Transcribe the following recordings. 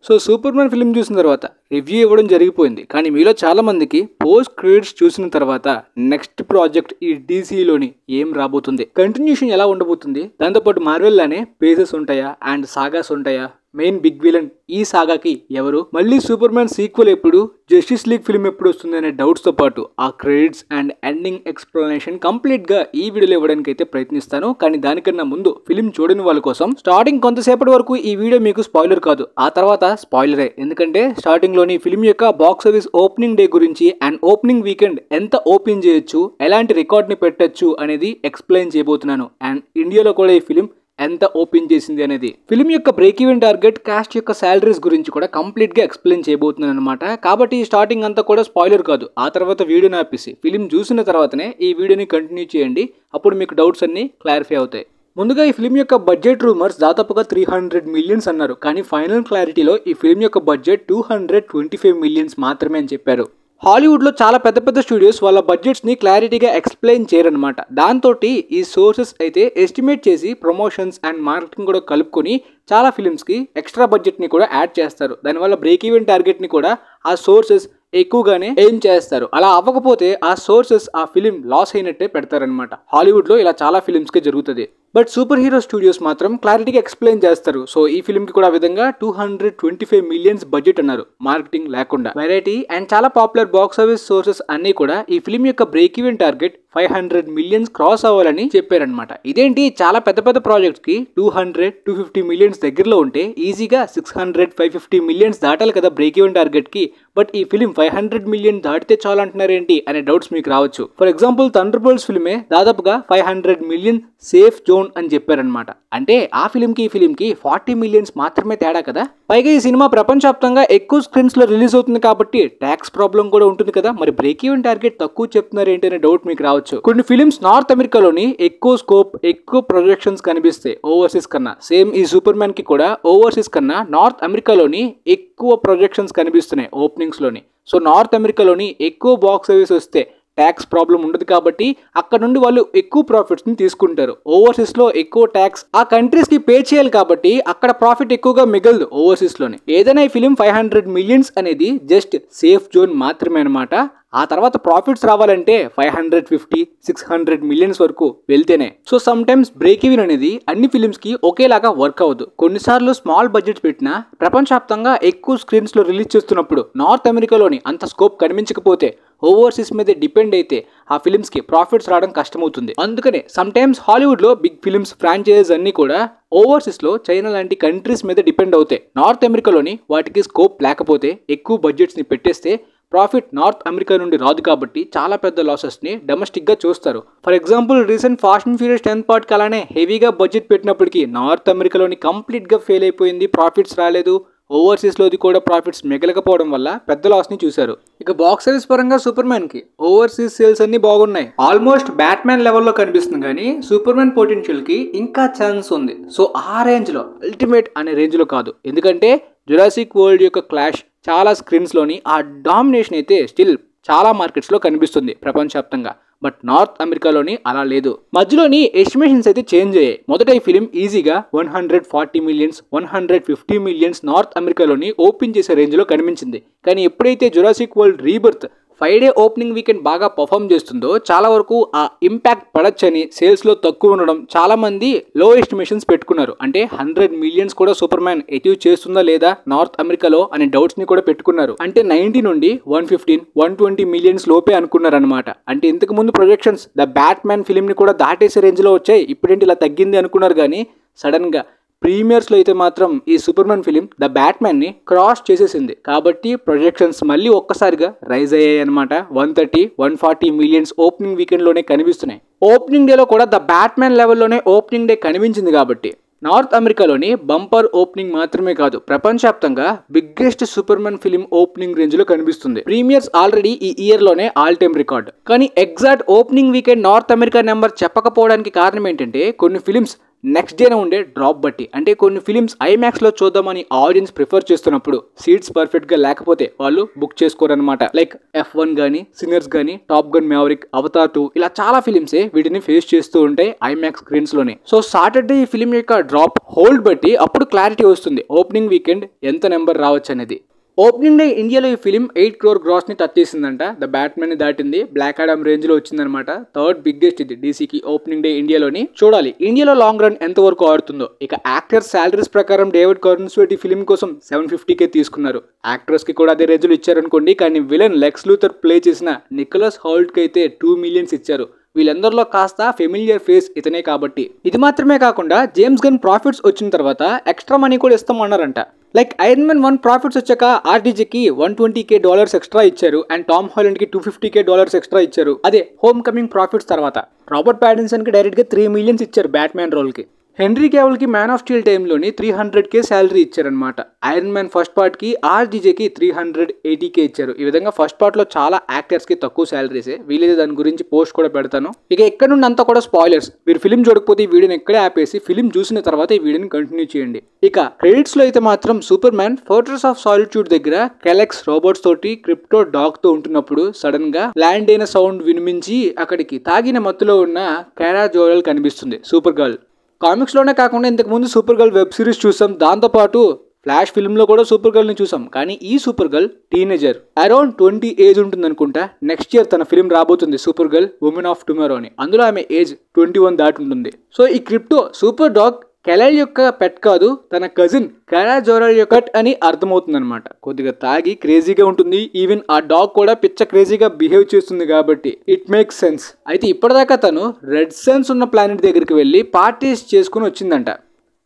So super man film చూసిన తర్వాత review ఇవ్వడం జరిగిపోయింది. కానీ మీలో చాలా మందికి పోస్ట్ క్రెడిట్స్ చూసిన తర్వాత నెక్స్ట్ ప్రాజెక్ట్ ఈ డీసీలోని ఏం రాబోతుంది, కంటిన్యూషన్ ఎలా ఉండబోతుంది, దాంతోపాటు మార్వెల్ లానే పేజెస్ ఉంటాయా అండ్ సాగాస్ ఉంటాయా, మెయిన్ బిగ్ విలన్ ఈ సాగాకి ఎవరు, మళ్ళీ సూపర్ మ్యాన్ సీక్వెల్ ఎప్పుడు, జస్టిస్ లీగ్ ఫిల్మ్ ఎప్పుడు వస్తుంది అనే డౌట్స్ తో పాటు ఆ credits and ending explanation complete గా ఈ వీడియోలో ఇవ్వడానికి అయితే ప్రయత్నిస్తాను. కానీ దానికన్నా ముందు ఫిల్మ్ చూడని వాళ్ళ కోసం స్టార్టింగ్ కొంతసేపటి వరకు ఈ వీడియో మీకు స్పాయిలర్ కాదు, ఆ తర్వాత స్పాయిలరే. ఎందుకంటే స్టార్టింగ్ లోని ఫిల్మ్ యొక్క బాక్స్ ఆఫీస్ ఓపెనింగ్ డే గురించి అండ్ ఓపెనింగ్ వీకెండ్ ఎంత ఓపెన్ చేయొచ్చు, ఎలాంటి రికార్డ్ ని పెట్టచ్చు అనేది ఎక్స్ప్లెయిన్ చేయబోతున్నాను. అండ్ ఇండియాలో కూడా ఈ ఫిల్మ్ ఎంత ఓపెన్ చేసింది అనేది, ఫిల్మ్ యొక్క బ్రేక్ ఈవెన్ టార్గెట్, కాస్ట్ యొక్క శాలరీస్ గురించి కూడా కంప్లీట్ గా ఎక్స్ప్లెయిన్ చేయబోతున్నాను అనమాట. కాబట్టి స్టార్టింగ్ అంతా కూడా స్పాయిలర్ కాదు, ఆ తర్వాత వీడియోని ఆపేసి ఫిల్మ్ చూసిన తర్వాతనే ఈ వీడియోని కంటిన్యూ చేయండి. అప్పుడు మీకు డౌట్స్ అన్ని క్లారిఫై అవుతాయి. ముందుగా ఈ ఫిల్మ్ యొక్క బడ్జెట్ రూమర్స్ దాదాపుగా 300 మిలియన్స్ అన్నారు. కానీ ఫైనల్ క్లారిటీలో ఈ ఫిల్మ్ యొక్క బడ్జెట్ 225 మిలియన్స్ మాత్రమే అని చెప్పారు. హాలీవుడ్లో చాలా పెద్ద పెద్ద స్టూడియోస్ వాళ్ళ బడ్జెట్స్ని క్లారిటీగా ఎక్స్ప్లెయిన్ చేయరనమాట. దాంతో ఈ సోర్సెస్ అయితే ఎస్టిమేట్ చేసి ప్రమోషన్స్ అండ్ మార్కెటింగ్ కూడా కలుపుకొని చాలా ఫిల్మ్స్కి ఎక్స్ట్రా బడ్జెట్ని కూడా యాడ్ చేస్తారు. దానివల్ల బ్రేక్ ఈవెన్ టార్గెట్ని కూడా ఆ సోర్సెస్ ఎక్కువగానే ఎయిమ్ చేస్తారు. అలా అవ్వకపోతే ఆ సోర్సెస్ ఆ ఫిలిం లాస్ అయినట్టే పెడతారనమాట. హాలీవుడ్లో ఇలా చాలా ఫిలిమ్స్కి జరుగుతుంది. బట్ సూపర్ హీరో స్టూడియోస్ మాత్రం క్లారిటీగా ఎక్స్ప్లెయిన్ చేస్తారు. సో ఈ ఫిల్మ్కి కూడా విధంగా 225 మిలియన్స్ బడ్జెట్ అన్నారు, మార్కెటింగ్ లేకుండా. వెరైటీ అండ్ చాలా పాపులర్ బాక్స్ ఆఫీస్ సోర్సెస్ అన్ని కూడా ఈ ఫిల్మ్ యొక్క break even target 500 millions cross అవ్వాలని చెప్పారనమాట. ఇదేంటి, చాలా పెద్ద పెద్ద ప్రాజెక్ట్స్ కి 200-250 మిలియన్స్ దగ్గరలో ఉంటే ఈజీగా 600-550 మిలియన్స్ దాటాలి కదా బ్రేక్ ఈవెన్ టార్గెట్ కి. బట్ ఈ ఫిల్మ్ 500 మిలియన్ దాటితే చాలు అంటున్నారేంటి అనే డౌట్స్ మీకు రావచ్చు. ఫర్ ఎగ్జాంపుల్ థండర్ బోల్ట్స్ ఫిల్మే దాదాపుగా 500 మిలియన్ సేఫ్ జోన్ అని చెప్పారనమాట. అంటే ఆ ఫిల్మ్ కి ఈ ఫిల్మ్ కి 40 మిలియన్స్ మాత్రమే తేడా కదా. పైగా ఈ సినిమా ప్రపంచవ్యాప్తంగా ఎక్కువ స్క్రీన్స్ లో రిలీజ్ అవుతుంది కాబట్టి ట్యాక్స్ ప్రాబ్లం కూడా ఉంటుంది కదా. మరి బ్రేక్ ఈవెన్ టార్గెట్ తక్కువ చెప్తున్నారు ఏంటి అనే డౌట్ మీకు రావచ్చు. కొన్ని ఫిలిమ్స్ నార్త్ అమెరికాలోని ఎక్కువ స్కోప్, ఎక్కువ ప్రొజెక్షన్స్ కనిపిస్తాయి ఓవర్సీస్ కన్నా. సేమ్ ఈ సూపర్ మ్యాన్ కి కూడా ఓవర్సీస్ కన్నా నార్త్ అమెరికాలోని ఎక్కువ ప్రొజెక్షన్స్ కనిపిస్తున్నాయి ఓపెనింగ్స్ లోని. సో నార్త్ అమెరికాలోని ఎక్కువ బాక్స్ ఆఫీస్ వస్తే ట్యాక్స్ ప్రాబ్లం ఉండదు కాబట్టి అక్కడ నుండి వాళ్ళు ఎక్కువ ప్రాఫిట్స్ ని తీసుకుంటారు. ఓవర్సీస్ లో ఎక్కువ ట్యాక్స్ ఆ కంట్రీస్ కి పే చేయాలి కాబట్టి అక్కడ ప్రాఫిట్ ఎక్కువగా మిగలదు ఓవర్సీస్ లోనే. ఏదైనా ఈ ఫిలిం 500 మిలియన్స్ అనేది జస్ట్ సేఫ్ జోన్ మాత్రమే అనమాట. ఆ తర్వాత ప్రాఫిట్స్ రావాలంటే 550-600 మిలియన్స్ వరకు వెళ్తేనే. So some times break even అనేది అన్ని ఫిలిమ్స్ కి ఒకేలాగా వర్క్ అవ్వదు. కొన్నిసార్లు స్మాల్ బడ్జెట్ పెట్టినా ప్రపంచవ్యాప్తంగా ఎక్కువ స్క్రీన్స్ లో రిలీజ్ చేస్తున్నప్పుడు నార్త్ అమెరికాలోని అంత స్కోప్ కనిపించకపోతే ఓవర్సీస్ మీద డిపెండ్ అయితే ఆ ఫిలిమ్స్ కి ప్రాఫిట్స్ రావడం కష్టమవుతుంది. అందుకనే సమ్ టైమ్స్ హాలీవుడ్ లో బిగ్ ఫిలిమ్స్ ఫ్రాంచైజెస్ అన్ని కూడా ఓవర్సీస్ లో చైనా లాంటి కంట్రీస్ మీద డిపెండ్ అవుతాయి. నార్త్ అమెరికాలోని వాటికి స్కోప్ లేకపోతే ఎక్కువ బడ్జెట్స్ ని పెట్టేస్తే ప్రాఫిట్ నార్త్ అమెరికా నుండి రాదు కాబట్టి చాలా పెద్ద లాసెస్ ని డొమెస్టిక్ గా చూస్తారు. For example recent fast and furious 10th part కి అలానే హెవీగా బడ్జెట్ పెట్టినప్పటికీ నార్త్ అమెరికాలోని కంప్లీట్ గా ఫెయిల్ అయిపోయింది, ప్రాఫిట్స్ రాలేదు. ఓవర్సీస్ లోది కూడా ప్రాఫిట్స్ మిగలకపోవడం వల్ల పెద్ద లాస్ ని చూశారు. ఇక బాక్స్ ఆఫీస్ పరంగా సూపర్ మ్యాన్ కి ఓవర్సీస్ సేల్స్ అన్ని బాగున్నాయి, ఆల్మోస్ట్ బ్యాట్ మ్యాన్ లెవెల్లో కనిపిస్తుంది. కానీ సూపర్ మ్యాన్ పొటెన్షియల్ కి ఇంకా ఛాన్స్ ఉంది. సో ఆ రేంజ్ లో, అల్టిమేట్ అనే రేంజ్ లో కాదు. ఎందుకంటే జురాసిక్ వరల్డ్ యొక్క క్లాష్ చాలా స్క్రీన్స్ లోని ఆ డామినేషన్ అయితే స్టిల్ చాలా మార్కెట్స్ లో కనిపిస్తుంది ప్రపంచవ్యాప్తంగా. బట్ నార్త్ అమెరికాలోని అలా లేదు. మధ్యలోని ఎస్టిమేషన్స్ అయితే చేంజ్ అయ్యాయి. మొదట ఈ ఫిలిం ఈజీగా 140 మిలియన్స్ 150 మిలియన్స్ నార్త్ అమెరికాలోని ఓపెన్ చేసే రేంజ్ లో కనిపించింది. కానీ ఎప్పుడైతే Jurassic world rebirth 5 day opening weekend బాగా పర్ఫామ్ చేస్తుందో చాలా వరకు ఆ ఇంపాక్ట్ పడచ్చని సేల్స్ లో తక్కువ ఉండడం చాలా మంది లో ఎస్టిమేషన్స్ పెట్టుకున్నారు. అంటే 100 మిలియన్స్ కూడా సూపర్ మ్యాన్ అచీవ్ చేస్తుందా లేదా నార్త్ అమెరికాలో అనే డౌట్స్ ని కూడా పెట్టుకున్నారు. అంటే 90 నుండి 115-120 మిలియన్స్ లోపే అనుకున్నారు అనమాట. అంటే ఇంతకు ముందు projections the bat man film ని కూడా దాటేసే రేంజ్ లో వచ్చాయి, ఇప్పుడేంటి ఇలా తగ్గింది అనుకున్నారు. కానీ సడన్ గా ప్రీమియర్స్ లో అయితే మాత్రం ఈ super man film the bat man ని క్రాస్ చేసేసింది. కాబట్టి ప్రొజెక్షన్స్ మళ్ళీ ఒక్కసారిగా రైజ్ అయ్యాయి అనమాట. 130-140 మిలియన్స్ ఓపెనింగ్ వీకెండ్ లోనే కనిపిస్తున్నాయి. ఓపెనింగ్ డేలో కూడా ద బ్యాట్ మ్యాన్ లెవెల్లోనే ఓపెనింగ్ డే కనిపించింది. కాబట్టి నార్త్ అమెరికాలోని బంపర్ ఓపెనింగ్ మాత్రమే కాదు, ప్రపంచవ్యాప్తంగా biggest Superman film opening range లో కనిపిస్తుంది. ప్రీమియర్స్ ఆల్రెడీ ఈ ఇయర్ లోనే ఆల్ టైమ్ రికార్డ్. కానీ exact opening weekend north America number చెప్పకపోవడానికి కారణం ఏంటంటే కొన్ని ఫిలిమ్స్ నెక్స్ట్ డేనే ఉండే డ్రాప్ బట్టి. అంటే కొన్ని ఫిలిమ్స్ ఐమాక్స్ లో చూద్దామని ఆడియన్స్ ప్రిఫర్ చేస్తున్నప్పుడు సీట్స్ పర్ఫెక్ట్ గా లేకపోతే వాళ్ళు బుక్ చేసుకోరనమాట. లైక్ F1 గానీ, సిన్నర్స్ గానీ, టాప్ గన్ మ్యావరిక్, అవతార్ 2 ఇలా చాలా ఫిలిమ్సే వీటిని ఫేస్ చేస్తూ ఉంటాయి ఐమాక్స్ స్క్రీన్స్ లోనే. సో సాటర్డే ఈ ఫిలిం యొక్క డ్రాప్ హోల్డ్ బట్టి అప్పుడు క్లారిటీ వస్తుంది ఓపెనింగ్ వీకెండ్ ఎంత నెంబర్ రావచ్చు అనేది. ఓపెనింగ్ డే ఇండియాలో ఈ ఫిలిం 8 crore గ్రాస్ ని టచ్ చేసిందంట. ద బ్యాట్మెన్ ని దాటింది. బ్లాక్ ఆడమ్ రేంజ్ లో వచ్చిందనమాట. థర్డ్ బిగ్గెస్ట్ ఇది డీసీకి ఓపెనింగ్ డే ఇండియాలోని. చూడాలి ఇండియాలో లాంగ్ రన్ ఎంత వరకు ఆడుతుందో. ఇక యాక్టర్స్ సాలరీస్ ప్రకారం డేవిడ్ కార్న్స్వెట్ ఈ ఫిలిం కోసం 750K తీసుకున్నారు. యాక్టర్స్ కి కూడా అదే రేంజ్ లో ఇచ్చారనుకోండి. కానీ విలన్ లెక్స్ లూథర్ ప్లే చేసిన నికోలస్ హోల్ట్ కి అయితే 2 million ఇచ్చారు. వీళ్ళందరిలో కాస్త ఫెమిలియర్ ఫేస్ ఇతనే కాబట్టి. ఇది మాత్రమే కాకుండా జేమ్స్ గన్ ప్రాఫిట్స్ వచ్చిన తర్వాత ఎక్స్ట్రా మనీ కూడా ఇస్తామన్నారంట. లైక్ ఐరన్ మ్యాన్ 1 ప్రాఫిట్స్ వచ్చాక ఆర్డీజీకి $120K ఎక్స్ట్రా ఇచ్చారు. అండ్ టామ్ హాలండ్ కి $250K ఎక్స్ట్రా ఇచ్చారు. అదే హోమ్ కమింగ్ ప్రాఫిట్స్ తర్వాత. రాబర్ట్ ప్యాటిన్సన్ కి డైరెక్ట్ గా 3 million ఇచ్చారు బ్యాట్మ్యాన్ రోల్ కి. హెన్రీ క్యావిల్ కి మ్యాన్ ఆఫ్ స్టీల్ టైంలోని 300K శాలరీ ఇచ్చారనమాట. ఐరన్ మ్యాన్ ఫస్ట్ పార్ట్ కి ఆర్డీజేకి 380K ఇచ్చారు. ఈ విధంగా ఫస్ట్ పార్ట్ లో చాలా యాక్టర్స్ కి తక్కువ శాలరీసే. వీలైతే దాని గురించి పోస్ట్ కూడా పెడతాను. ఇక ఎక్కడ నుండి అంతా కూడా స్పాయిలర్స్. మీరు ఫిలిం చూడకపోతే ఈ వీడియోని ఎక్కడే ఆపేసి ఫిలిం చూసిన తర్వాత ఈ వీడియోని కంటిన్యూ చేయండి. ఇక క్రెడిట్స్ లో అయితే మాత్రం super man fortress of solitude దగ్గర కెలెక్స్ రోబోట్స్ తోటి క్రిప్టో డాగ్ తో ఉంటున్నప్పుడు సడన్ గా ల్యాండ్ అయిన సౌండ్ వినిపించి అక్కడికి తాగిన మత్తులో ఉన్న కారా జోయల్ కనిపిస్తుంది సూపర్ గర్ల్. కామిక్స్ లోనే కాకుండా ఇంతకు ముందు సూపర్ గర్ల్ వెబ్ సిరీస్ చూసాం. దాంతోపాటు ఫ్లాష్ ఫిల్మ్ లో కూడా సూపర్ గర్ల్ ని చూసాం. కానీ ఈ super girl teenager, around 20 age ఉంటుంది అనుకుంటా. నెక్స్ట్ ఇయర్ తన ఫిల్మ్ రాబోతుంది super girl women of tomorrow అని. అందులో ఆమె ఏజ్ 21 దాటి ఉంటుంది. సో ఈ క్రిప్టో సూపర్ డాగ్ కెలైల్ యొక్క పెట్ కాదు, తన కజిన్ కారా జోయల్ యొక్క పెట్ అని అర్థమవుతుంది అనమాట. కొద్దిగా తాగి క్రేజీగా ఉంటుంది. ఈవెన్ ఆ డాగ్ కూడా పిచ్చ క్రేజీగా బిహేవ్ చేస్తుంది కాబట్టి ఇట్ మేక్స్ సెన్స్. అయితే ఇప్పటిదాకా తను రెడ్ సన్స్ ఉన్న ప్లానెట్ దగ్గరికి వెళ్ళి పార్టీస్ చేసుకుని వచ్చిందంట.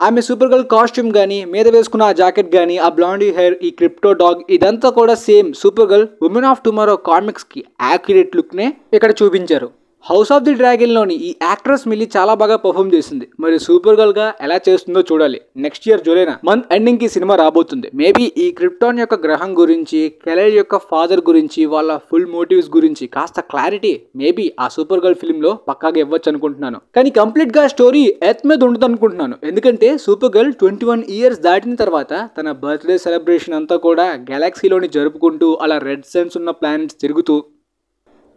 ఆమె సూపర్ గర్ల్ కాస్ట్యూమ్ కానీ, మీద వేసుకున్న ఆ జాకెట్ కానీ, ఆ బ్లాండీ హెయిర్, ఈ క్రిప్టో డాగ్ ఇదంతా కూడా same super girl women of tomorrow comics కి యాక్యురేట్ లుక్ నే ఇక్కడ చూపించారు. హౌస్ ఆఫ్ ది డ్రాగన్ లోని ఈ యాక్ట్రెస్ మిల్లీ చాలా బాగా పర్ఫామ్ చేసింది. మరి సూపర్ గర్ల్ గా ఎలా చేస్తుందో చూడాలి. నెక్స్ట్ ఇయర్ జూలైన మంత్ ఎండింగ్ కి సినిమా రాబోతుంది. మేబీ ఈ క్రిప్టాన్ యొక్క గ్రహం గురించి, కెలైల్ యొక్క ఫాదర్ గురించి, వాళ్ళ ఫుల్ మోటివ్స్ గురించి కాస్త క్లారిటీ మేబీ ఆ సూపర్ గర్ల్ ఫిల్మ్ లో పక్కాగా ఇవ్వచ్చు అనుకుంటున్నాను. కానీ కంప్లీట్ గా స్టోరీ ఎర్త్ మీద ఉండదు అనుకుంటున్నాను. ఎందుకంటే సూపర్ గర్ల్ 21 years దాటిన తర్వాత తన బర్త్డే సెలబ్రేషన్ అంతా కూడా గెలాక్సీలోని జరుపుకుంటూ అలా రెడ్ సన్స్ ఉన్న ప్లానెట్స్ తిరుగుతూ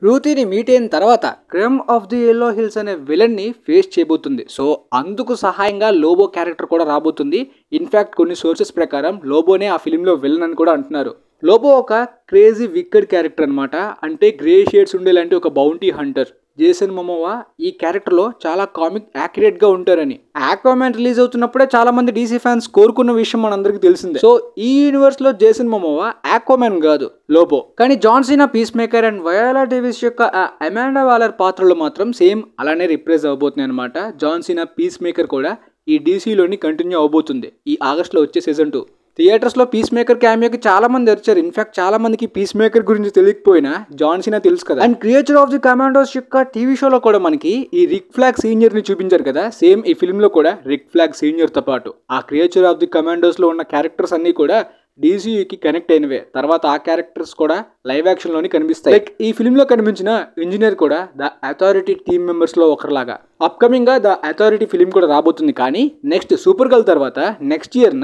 రూతీని మీట్ అయిన తర్వాత crime of the yellow hills అనే విలన్ ని ఫేస్ చేయబోతుంది. సో అందుకు సహాయంగా లోబో క్యారెక్టర్ కూడా రాబోతుంది. ఇన్ఫాక్ట్ కొన్ని సోర్సెస్ ప్రకారం లోబోనే ఆ ఫిలింలో విలన్ అని కూడా అంటున్నారు. లోబో ఒక క్రేజీ వికెడ్ క్యారెక్టర్ అనమాట. అంటే గ్రే షేడ్స్ ఉండేలాంటి ఒక బౌంటీ హంటర్. జేసన్ మొమోవా ఈ క్యారెక్టర్ లో చాలా కామిక్ యాక్యురేట్ గా ఉంటారని. ఆక్వామ్యాన్ రిలీజ్ అవుతున్నప్పుడే చాలా మంది డీసీ ఫ్యాన్స్ కోరుకున్న విషయం మనందరికి తెలిసిందే. సో ఈ యూనివర్స్ లో జేసన్ మొమోవా ఆక్వామ్యాన్ కాదు, లోబో. కానీ John Cena Peacemaker and Viola Davis యొక్క అమాండా వాలర్ పాత్రలు మాత్రం సేమ్ అలానే రిప్రేజ్ అవబోతున్నాయి అనమాట. జాన్ సీనా పీస్ మేకర్ కూడా ఈ డీసీలోని కంటిన్యూ అవబోతుంది ఈ ఆగస్ట్ లో వచ్చే సీజన్ 2. థియేటర్స్ లో పీస్ మేకర్ క్యామియోకి చాలా మంది వచ్చారు. ఇన్ఫాక్ట్ చాలా మందికి పీస్ మేకర్ గురించి తెలియకపోయినా జాన్ సీనా తెలుసు కదా. And creature of the commandos యొక్క టీవీ షోలో కూడా మనకి ఈ రిక్ ఫ్లాగ్ సీనియర్ ని చూపించారు కదా. సేమ్ ఈ ఫిల్మ్ లో కూడా రిక్ ఫ్లాగ్ సీనియర్ తో పాటు ఆ క్రియేచర్ ఆఫ్ ది కమాండోస్ లో ఉన్న క్యారెక్టర్స్ అన్ని కూడా డీసీయూకి కనెక్ట్ అయినవే. తర్వాత ఆ క్యారెక్టర్స్ కూడా లైవ్ యాక్షన్ లోని కనిపిస్తాయి. లైక్ ఈ ఫిల్మ్ లో కనిపించిన ఇంజనీర్ కూడా ద అథారిటీ టీమ్ మెంబర్స్ లో ఒకరిలాగా. అప్కమింగ్ గా ద అథారిటీ ఫిల్మ్ కూడా రాబోతుంది. కానీ నెక్స్ట్ సూపర్ గర్ల్ తర్వాత నెక్స్ట్ ఇయర్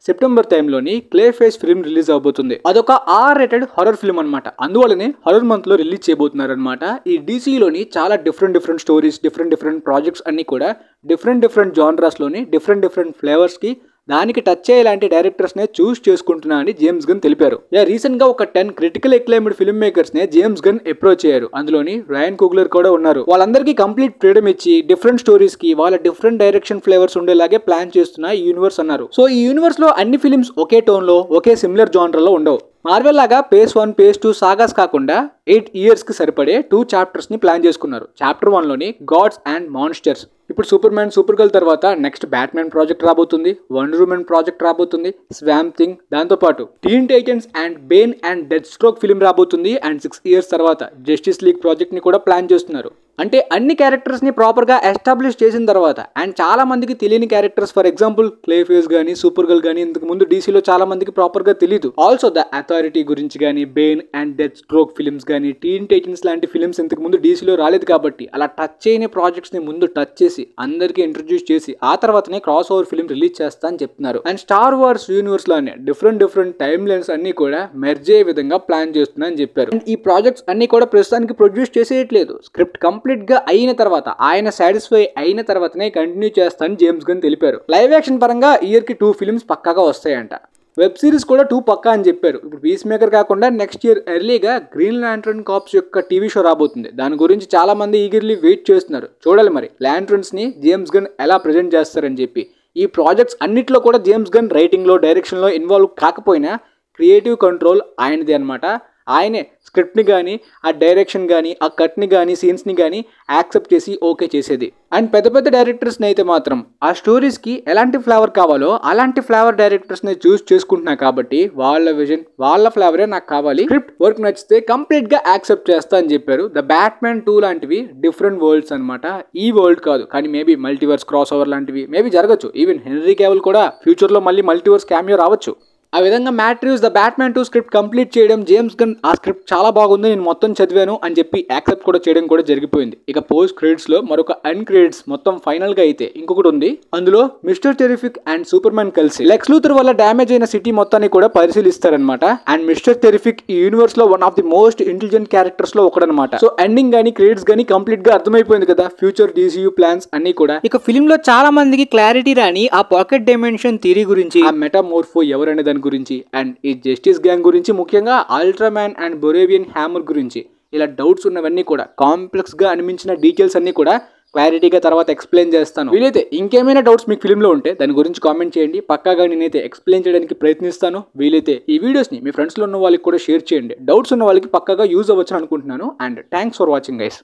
సెప్టెంబర్ టైంలోని క్లే ఫేస్ ఫిల్మ్ రిలీజ్ అవబోతుంది. అదొక R-rated హారర్ ఫిల్మ్ అనమాట. అందువల్లనే హారర్ మంత్ లో రిలీజ్ చేయబోతున్నారు అనమాట. ఈ డీసీలోని చాలా డిఫరెంట్ స్టోరీస్, డిఫరెంట్ ప్రాజెక్ట్స్ అన్ని కూడా డిఫరెంట్ జానరాస్ లోని డిఫరెంట్ ఫ్లేవర్స్ కి దానికి టచ్ అయ్యేలాంటి డైరెక్టర్స్ నే చూస్ చేసుకుంటున్నా అని జేమ్స్ గన్ తెలిపారు. రీసెంట్ గా ఒక 10 క్రిటికల్ ఎక్లైమ్డ్ ఫిల్మ్ మేకర్స్ నే జేమ్స్ గన్ అప్రోచ్ అయ్యారు. అందులోని రయాన్ కుగ్లర్ కూడా ఉన్నారు. వాళ్ళందరికీ కంప్లీట్ ఫ్రీడమ్ ఇచ్చి డిఫరెంట్ స్టోరీస్ కి వాళ్ళ డిఫరెంట్ డైరెక్షన్ ఫ్లేవర్స్ ఉండేలాగే ప్లాన్ చేస్తున్న ఈ యూనివర్స్ అన్నారు. సో ఈ యూనివర్స్ లో అన్ని ఫిలిమ్స్ ఒకే టోన్ లో, ఒకే సిమిలర్ జానర్ లో ఉండవు. మార్వెల్ లాగా phase 1, phase 2 సాగాస్ కాకుండా 8 years కి సరిపడే 2 chapters ని ప్లాన్ చేసుకున్నారు. చాప్టర్ 1 లోని గాడ్స్ అండ్ మాన్స్టర్స్. ఇప్పుడు సూపర్ మ్యాన్, సూపర్ గర్ల్ తర్వాత నెక్స్ట్ బ్యాట్మ్యాన్ ప్రాజెక్ట్ రాబోతుంది, వండర్ ఉమెన్ ప్రాజెక్ట్ రాబోతుంది, స్వాంప్ థింగ్, దాంతోపాటు Teen Titans and Bane and Deathstroke film రాబోతుంది. అండ్ 6 years తర్వాత జస్టిస్ లీగ్ ప్రాజెక్ట్ ని కూడా ప్లాన్ చేస్తున్నారు. అంటే అన్ని క్యారెక్టర్స్ ని ప్రాపర్ గా ఎస్టాబ్లిష్ చేసిన తర్వాత అండ్ చాలా మందికి తెలియని క్యారెక్టర్స్, ఫర్ ఎగ్జాంపుల్ క్లేఫేస్ గానీ, సూపర్ గర్ల్ గానీ ఇంతకు ముందు డీసీలో చాలా మందికి ప్రాపర్ గా తెలియదు. ఆల్సో ద అథారిటీ గురించి గానీ, Bane and Deathstroke films గానీ, టీన్ టైటన్స్ లాంటి ఫిల్మ్స్ ఇంతకు ముందు డీసీలో రాలేదు కాబట్టి అలా టచ్ చేయని ప్రాజెక్ట్స్ ని ముందు టచ్ చేసి అందరికీ ఇంట్రడ్యూస్ చేసి ఆ తర్వాతనే క్రాస్ ఓవర్ ఫిల్మ్ రిలీజ్ చేస్తా అని చెప్తున్నారు. అండ్ స్టార్ వార్స్ యూనివర్స్ లోనే డిఫరెంట్ టైమ్ లైన్స్ అన్ని కూడా మెర్జ్ అయ్యే విధంగా ప్లాన్ చేస్తున్నా అని చెప్పారు. అండ్ ఈ ప్రాజెక్ట్స్ అన్ని కూడా ప్రస్తుతానికి ప్రొడ్యూస్ చేసేయట్లేదు. స్క్రిప్ట్ కంప్లీట్ గా అయిన తర్వాత ఆయన సాటిస్ఫై అయిన తర్వాతనే కంటిన్యూ చేస్తానని జేమ్స్ గన్ తెలిపారు. లైవ్ యాక్షన్ పరంగా ఇయర్ కి 2 ఫిల్మ్స్ పక్కాగా వస్తాయంట. వెబ్ సిరీస్ కూడా 2 పక్కా అని చెప్పారు. ఇప్పుడు పీస్ మేకర్ కాకుండా నెక్స్ట్ ఇయర్ ఎర్లీగా గ్రీన్ ల్యాంటర్న్ కార్ప్స్ యొక్క టీవీ షో రాబోతుంది. దాని గురించి చాలా మంది ఈగర్లీ వెయిట్ చేస్తున్నారు. చూడాలి మరి ల్యాంటర్న్స్ ని జేమ్స్ గన్ ఎలా ప్రెజెంట్ చేస్తారని చెప్పి. ఈ ప్రాజెక్ట్స్ అన్నిట్లో కూడా జేమ్స్ గన్ రైటింగ్ లో, డైరెక్షన్ లో ఇన్వాల్వ్ కాకపోయినా క్రియేటివ్ కంట్రోల్ ఆయనది అనమాట. ఆయనే స్క్రిప్ట్ని కానీ, ఆ డైరెక్షన్ కానీ, ఆ కట్ని కానీ, సీన్స్ని కానీ యాక్సెప్ట్ చేసి ఓకే చేసేది. అండ్ పెద్ద డైరెక్టర్స్ని అయితే మాత్రం ఆ స్టోరీస్కి ఎలాంటి ఫ్లేవర్ కావాలో అలాంటి ఫ్లేవర్ డైరెక్టర్స్ని చూస్ చేసుకుంటున్నా కాబట్టి వాళ్ళ విజన్, వాళ్ళ ఫ్లేవరే నాకు కావాలి. స్క్రిప్ట్ వర్క్ నచ్చితే కంప్లీట్గా యాక్సెప్ట్ చేస్తా అని చెప్పారు. ద బ్యాట్మ్యాన్ 2 లాంటివి డిఫరెంట్ వరల్డ్స్ అనమాట. ఈ వరల్డ్ కాదు, కానీ మేబీ మల్టీవర్స్ క్రాస్ ఓవర్ లాంటివి మేబీ జరగచ్చు. ఈవెన్ హెన్రీ కేవల్ కూడా ఫ్యూచర్లో మళ్ళీ మల్టీవర్స్ క్యామియో రావచ్చు. ఆ విధంగా Matt Reeves the Batman 2 script complete చేయడం, జేమ్స్ గన్ ఆ స్క్రిప్ట్ చాలా బాగుంది, నేను మొత్తం చదివాను అని చెప్పి యాక్సెప్ట్ కూడా చేయడం కూడా జరిగిపోయింది. ఇక పోస్ట్ క్రెడిట్స్ లో మరొక అన్ క్రెడిట్స్ మొత్తం ఫైనల్ గా అయితే ఇంకొకటి ఉంది. అందులో mister terrific and super man కలిసి లెక్స్ లూథర్ వల్ల డ్యామేజ్ అయిన సిటీ మొత్తాన్ని కూడా పరిశీలిస్తారనమాట. అండ్ మిస్టర్ టెరిఫిక్ ఈ యూనివర్స్ లో one of the most intelligent characters లో ఒకడనమాట. సో ఎండింగ్ గానీ క్రెడిట్స్ గానీ కంప్లీట్ గా అర్థమైపోయింది కదా ఫ్యూచర్ DCU ప్లాన్స్ అన్ని కూడా. ఇక ఫిల్మ్ లో చాలా మందికి క్లారిటీ రాని ఆ పాకెట్ డైమెన్షన్ థియరీ గురించి, ఆ మెటామోర్ఫో ఎవరనే దాని గురించి, అండ్ ఈ జస్టిస్ గ్యాంగ్ గురించి, ముఖ్యంగా అల్ట్రామ్యాన్ అండ్ బొరేవియన్ హ్యామర్ గురించి ఇలా డౌట్స్ ఉన్నవన్నీ కూడా, కాంప్లెక్స్ గా అనిపించిన డీటెయిల్స్ అన్ని కూడా క్లారిటీగా తర్వాత ఎక్స్ప్లెయిన్ చేస్తాను. వీలైతే ఇంకేమైనా డౌట్స్ మీకు ఫిల్మ్లో ఉంటే దాని గురించి కామెంట్ చేయండి. పక్కాగా నేనైతే ఎక్స్ప్లెయిన్ చేయడానికి ప్రయత్నిస్తాను. వీలైతే ఈ వీడియోస్ని మీ ఫ్రెండ్స్లో ఉన్న వాళ్ళకి కూడా షేర్ చేయండి. డౌట్స్ ఉన్న వాళ్ళకి పక్కాగా యూజ్ అవ్వచ్చు అనుకుంటున్నాను. And thanks for watching guys.